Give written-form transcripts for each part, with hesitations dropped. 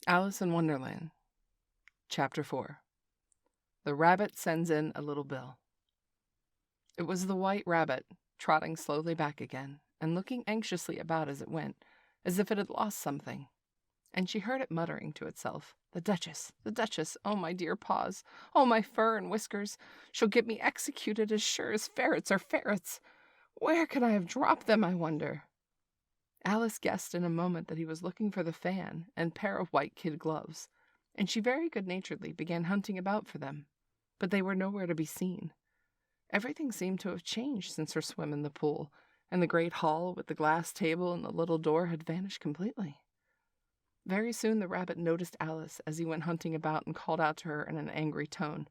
Alice in Wonderland, Chapter 4. The Rabbit Sends in a Little Bill. It was the White Rabbit, trotting slowly back again, and looking anxiously about as it went, as if it had lost something. And she heard it muttering to itself, the Duchess, oh my dear paws, oh my fur and whiskers, she'll get me executed as sure as ferrets are ferrets. Where could I have dropped them, I wonder?" Alice guessed in a moment that he was looking for the fan and pair of white kid gloves, and she very good-naturedly began hunting about for them, but they were nowhere to be seen. Everything seemed to have changed since her swim in the pool, and the great hall with the glass table and the little door had vanished completely. Very soon the rabbit noticed Alice as he went hunting about and called out to her in an angry tone,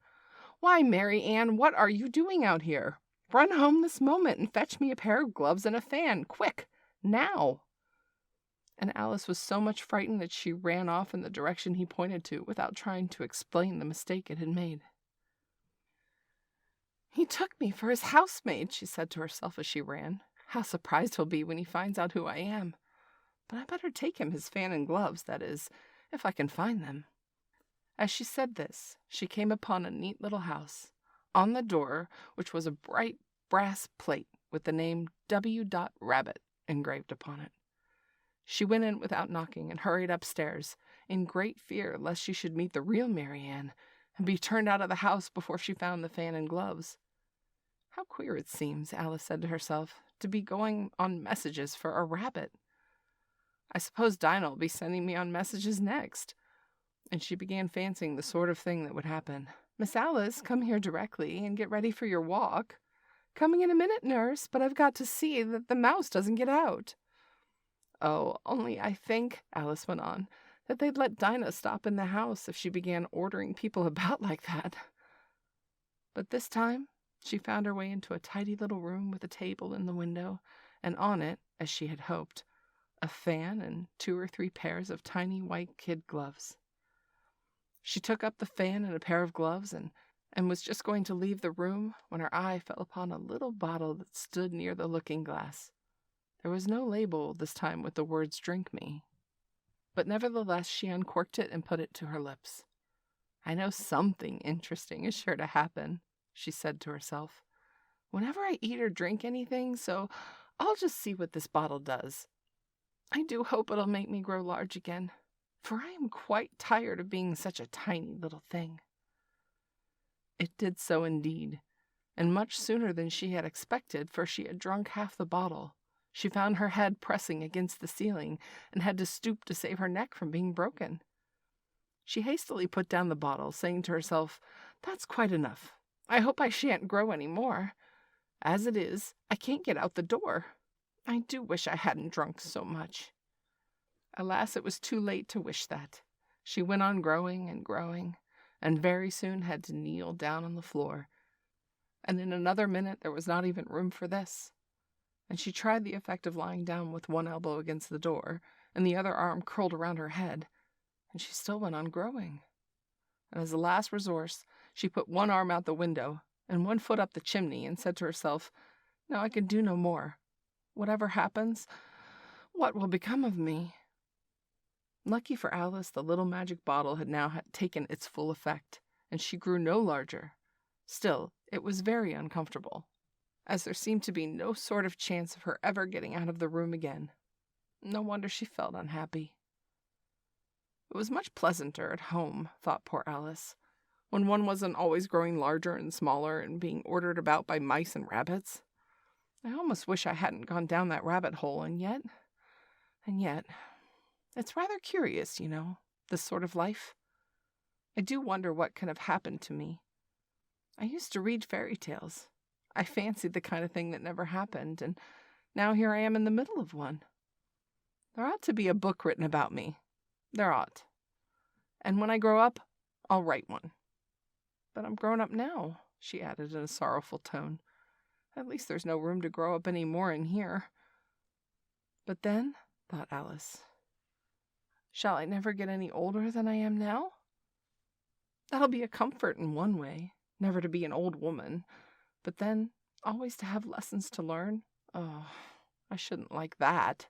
"Why, Mary Ann, what are you doing out here? Run home this moment and fetch me a pair of gloves and a fan, quick, now!" And Alice was so much frightened that she ran off in the direction he pointed to without trying to explain the mistake it had made. "He took me for his housemaid," she said to herself as she ran. "How surprised he'll be when he finds out who I am. But I better take him his fan and gloves, that is, if I can find them." As she said this, she came upon a neat little house, on the door which was a bright brass plate with the name W. Rabbit engraved upon it. She went in without knocking and hurried upstairs, in great fear lest she should meet the real Mary Ann and be turned out of the house before she found the fan and gloves. "How queer it seems," Alice said to herself, "to be going on messages for a rabbit. I suppose Dinah will be sending me on messages next." And she began fancying the sort of thing that would happen. "Miss Alice, come here directly and get ready for your walk." "Coming in a minute, nurse, but I've got to see that the mouse doesn't get out." "Oh, only I think," Alice went on, "that they'd let Dinah stop in the house if she began ordering people about like that." But this time she found her way into a tidy little room with a table in the window, and on it, as she had hoped, a fan and 2 or 3 pairs of tiny white kid gloves. She took up the fan and a pair of gloves and was just going to leave the room when her eye fell upon a little bottle that stood near the looking-glass. There was no label this time with the words "Drink me," but nevertheless she uncorked it and put it to her lips. "I know something interesting is sure to happen," she said to herself, "whenever I eat or drink anything, so I'll just see what this bottle does. I do hope it'll make me grow large again, for I am quite tired of being such a tiny little thing." It did so indeed, and much sooner than she had expected, for she had drunk half the bottle. She found her head pressing against the ceiling and had to stoop to save her neck from being broken. She hastily put down the bottle, saying to herself, "That's quite enough. I hope I shan't grow any more. As it is, I can't get out the door. I do wish I hadn't drunk so much." Alas, it was too late to wish that. She went on growing and growing, and very soon had to kneel down on the floor. And in another minute there was not even room for this. And she tried the effect of lying down with one elbow against the door and the other arm curled around her head, and she still went on growing. And as a last resource, she put one arm out the window and one foot up the chimney and said to herself, "Now I can do no more. Whatever happens, what will become of me?" Lucky for Alice, the little magic bottle had now taken its full effect, and she grew no larger. Still, it was very uncomfortable, as there seemed to be no sort of chance of her ever getting out of the room again. No wonder she felt unhappy. It was much pleasanter at home, thought poor Alice, when one wasn't always growing larger and smaller and being ordered about by mice and rabbits. I almost wish I hadn't gone down that rabbit hole, and yet, it's rather curious, you know, this sort of life. I do wonder what can have happened to me. I used to read fairy tales. I fancied the kind of thing that never happened, and now here I am in the middle of one. There ought to be a book written about me. There ought. And when I grow up, I'll write one. But I'm grown up now," she added in a sorrowful tone. "At least there's no room to grow up any more in here." But then, thought Alice, shall I never get any older than I am now? That'll be a comfort in one way, never to be an old woman, but then always to have lessons to learn. Oh, I shouldn't like that.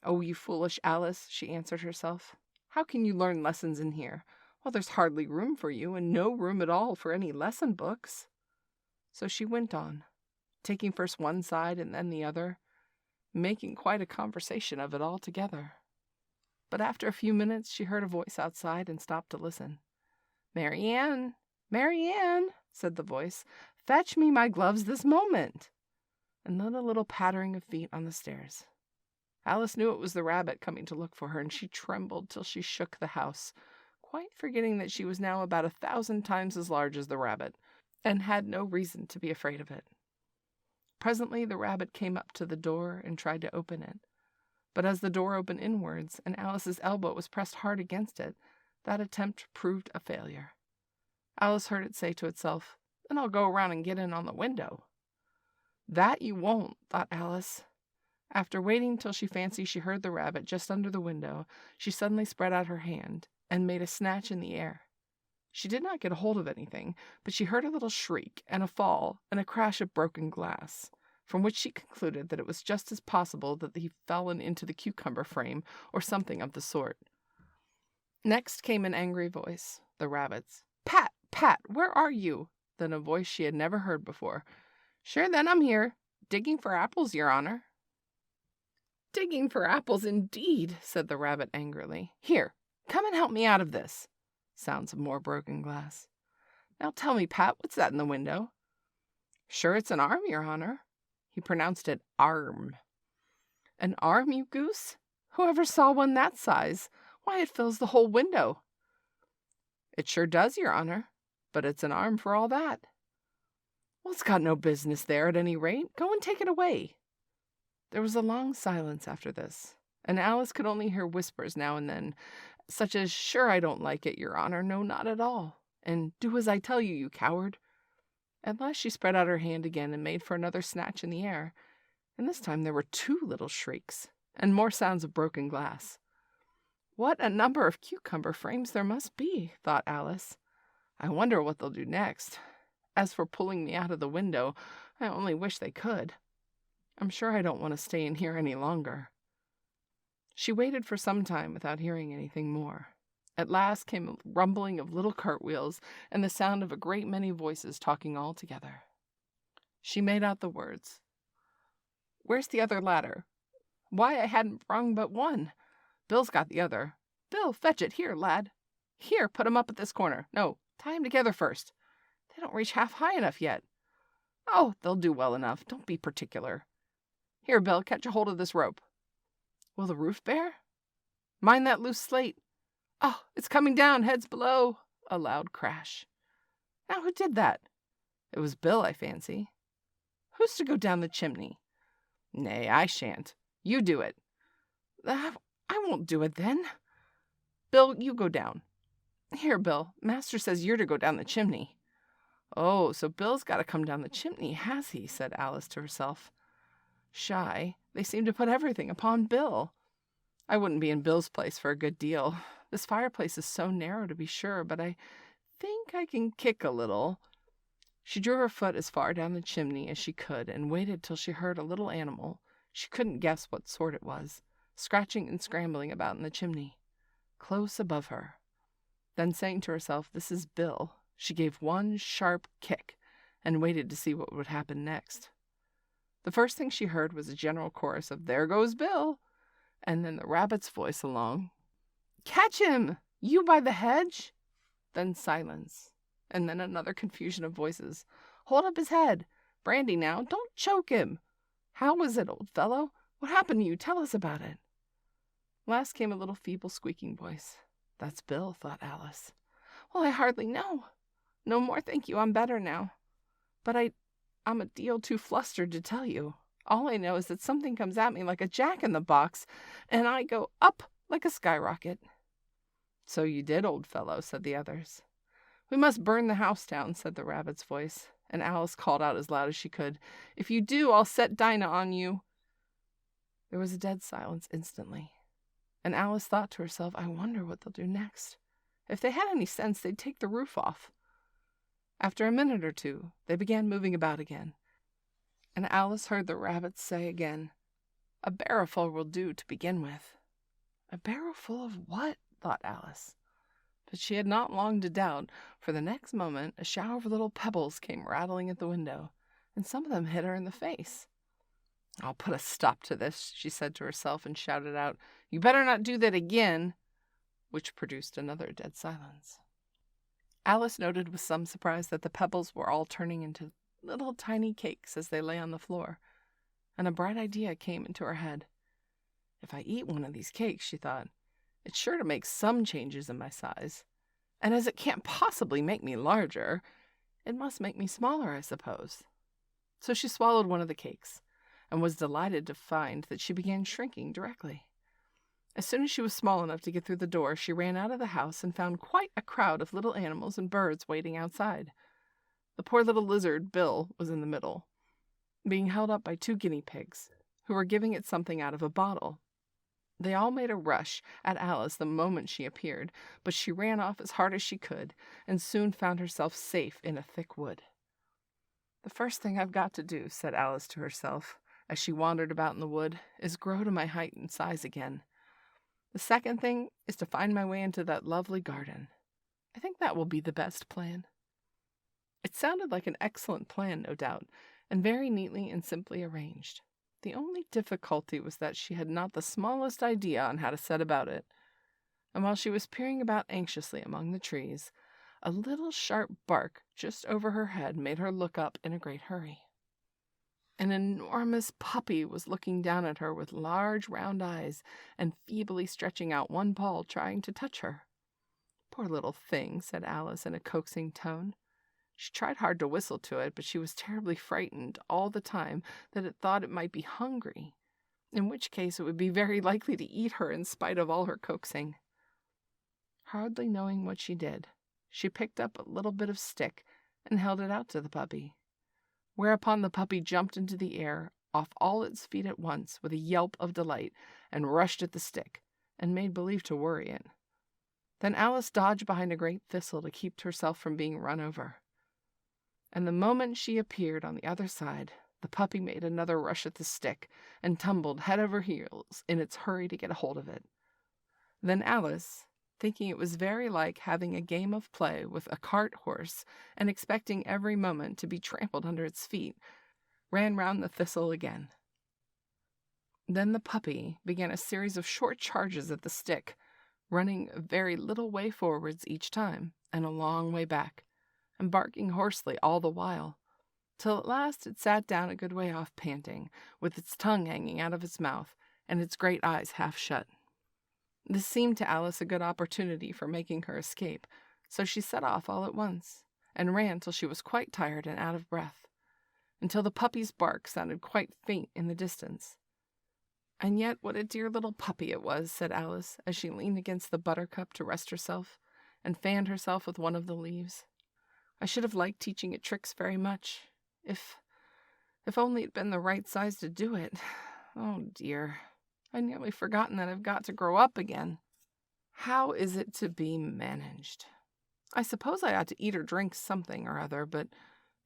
"Oh, you foolish Alice," she answered herself. How can you learn lessons in here? Well, there's hardly room for you, and no room at all for any lesson books." So she went on, taking first one side and then the other, making quite a conversation of it all together. But after a few minutes she heard a voice outside and stopped to listen. "Mary Ann, Mary Ann," said the voice, "fetch me my gloves this moment." And then a little pattering of feet on the stairs. Alice knew it was the rabbit coming to look for her, and she trembled till she shook the house, quite forgetting that she was now about 1,000 times as large as the rabbit, and had no reason to be afraid of it. Presently the rabbit came up to the door and tried to open it. But as the door opened inwards, and Alice's elbow was pressed hard against it, that attempt proved a failure. Alice heard it say to itself, "Then I'll go around and get in on the window." "That you won't," thought Alice. After waiting till she fancied she heard the rabbit just under the window, she suddenly spread out her hand and made a snatch in the air. She did not get a hold of anything, but she heard a little shriek and a fall and a crash of broken glass, from which she concluded that it was just as possible that he fallen into the cucumber frame or something of the sort. Next came an angry voice, the rabbit's. "Pat, Pat, where are you?" Then a voice she had never heard before. "Sure then, I'm here, digging for apples, your honor." "Digging for apples, indeed," said the rabbit angrily. "Here, come and help me out of this." Sounds of more broken glass. "Now tell me, Pat, what's that in the window?" "Sure it's an arm, your honor." He pronounced it arm. "An arm, you goose? Who ever saw one that size? Why, it fills the whole window." "It sure does, your honor, but it's an arm for all that." "Well, it's got no business there at any rate. Go and take it away." There was a long silence after this, and Alice could only hear whispers now and then, such as, "Sure I don't like it, your honor, no, not at all," and "Do as I tell you, you coward." At last she spread out her hand again and made for another snatch in the air, and this time there were 2 little shrieks, and more sounds of broken glass. "What a number of cucumber frames there must be," thought Alice. "I wonder what they'll do next. As for pulling me out of the window, I only wish they could. I'm sure I don't want to stay in here any longer." She waited for some time without hearing anything more. At last came a rumbling of little cartwheels and the sound of a great many voices talking all together. She made out the words, "Where's the other ladder? Why, I hadn't brung but one. Bill's got the other. Bill, fetch it. Here, lad. Here, put 'em up at this corner. No, tie 'em together first. They don't reach half high enough yet. Oh, they'll do well enough. Don't be particular. Here, Bill, catch a hold of this rope. Will the roof bear? Mind that loose slate. Oh, it's coming down, heads below." A loud crash. "Now, who did that?" "It was Bill, I fancy." "Who's to go down the chimney?" "Nay, I shan't. You do it." "I won't do it, then." "Bill, you go down." "Here, Bill, master says you're to go down the chimney." "Oh, so Bill's got to come down the chimney, has he?" said Alice to herself. Shy, they seem to put everything upon Bill. I wouldn't be in Bill's place for a good deal. This fireplace is so narrow, to be sure, but I think I can kick a little. She drew her foot as far down the chimney as she could and waited till she heard a little animal, she couldn't guess what sort it was, scratching and scrambling about in the chimney, close above her. Then saying to herself, "This is Bill," she gave one sharp kick and waited to see what would happen next. The first thing she heard was a general chorus of "There goes Bill," and then the rabbit's voice along, "Catch him, you by the hedge." Then silence, and then another confusion of voices. "Hold up his head. Brandy now, don't choke him. How was it, old fellow? What happened to you? Tell us about it." Last came a little feeble squeaking voice. "That's Bill," thought Alice. "Well, I hardly know. No more, thank you, I'm better now. But I'm a deal too flustered to tell you. All I know is that something comes at me like a jack-in-the-box, and I go up like a skyrocket." "So you did, old fellow," said the others. "We must burn the house down," said the rabbit's voice, and Alice called out as loud as she could, "If you do, I'll set Dinah on you." There was a dead silence instantly, and Alice thought to herself, "I wonder what they'll do next. If they had any sense, they'd take the roof off." After a minute or two, they began moving about again, and Alice heard the rabbit say again, "A barrowful will do to begin with." "A barrowful of what?" thought Alice. But she had not long to doubt, for the next moment a shower of little pebbles came rattling at the window, and some of them hit her in the face. "I'll put a stop to this," she said to herself, and shouted out, "You better not do that again," which produced another dead silence. Alice noted with some surprise that the pebbles were all turning into little tiny cakes as they lay on the floor, and a bright idea came into her head. "If I eat one of these cakes," she thought, "it's sure to make some changes in my size. And as it can't possibly make me larger, it must make me smaller, I suppose." So she swallowed one of the cakes, and was delighted to find that she began shrinking directly. As soon as she was small enough to get through the door, she ran out of the house and found quite a crowd of little animals and birds waiting outside. The poor little lizard, Bill, was in the middle, being held up by 2 guinea pigs, who were giving it something out of a bottle. They all made a rush at Alice the moment she appeared, but she ran off as hard as she could, and soon found herself safe in a thick wood. "The first thing I've got to do," said Alice to herself, as she wandered about in the wood, "is grow to my height and size again. The second thing is to find my way into that lovely garden. I think that will be the best plan." It sounded like an excellent plan, no doubt, and very neatly and simply arranged. The only difficulty was that she had not the smallest idea on how to set about it. And while she was peering about anxiously among the trees, a little sharp bark just over her head made her look up in a great hurry. An enormous puppy was looking down at her with large round eyes and feebly stretching out one paw trying to touch her. "Poor little thing," said Alice in a coaxing tone. She tried hard to whistle to it, but she was terribly frightened all the time that it thought it might be hungry, in which case it would be very likely to eat her in spite of all her coaxing. Hardly knowing what she did, she picked up a little bit of stick and held it out to the puppy, whereupon the puppy jumped into the air off all its feet at once with a yelp of delight and rushed at the stick and made believe to worry it. Then Alice dodged behind a great thistle to keep herself from being run over. And the moment she appeared on the other side, the puppy made another rush at the stick and tumbled head over heels in its hurry to get a hold of it. Then Alice, thinking it was very like having a game of play with a cart horse and expecting every moment to be trampled under its feet, ran round the thistle again. Then the puppy began a series of short charges at the stick, running a very little way forwards each time and a long way back, and barking hoarsely all the while, till at last it sat down a good way off panting, with its tongue hanging out of its mouth and its great eyes half shut. This seemed to Alice a good opportunity for making her escape, so she set off all at once, and ran till she was quite tired and out of breath, until the puppy's bark sounded quite faint in the distance. "And yet what a dear little puppy it was," said Alice, as she leaned against the buttercup to rest herself, and fanned herself with one of the leaves. "I should have liked teaching it tricks very much, if only it'd been the right size to do it. Oh dear, I'd nearly forgotten that I've got to grow up again. How is it to be managed? I suppose I ought to eat or drink something or other, but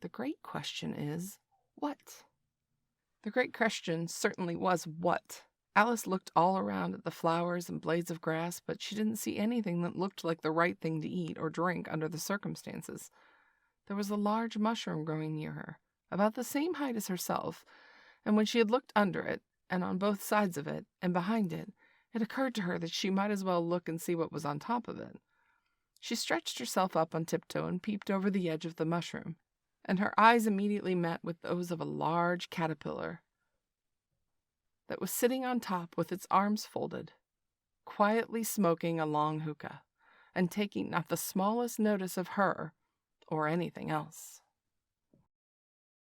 the great question is, what?" The great question certainly was what. Alice looked all around at the flowers and blades of grass, but she didn't see anything that looked like the right thing to eat or drink under the circumstances. There was a large mushroom growing near her, about the same height as herself, and when she had looked under it, and on both sides of it, and behind it, it occurred to her that she might as well look and see what was on top of it. She stretched herself up on tiptoe and peeped over the edge of the mushroom, and her eyes immediately met with those of a large caterpillar that was sitting on top with its arms folded, quietly smoking a long hookah, and taking not the smallest notice of her or anything else.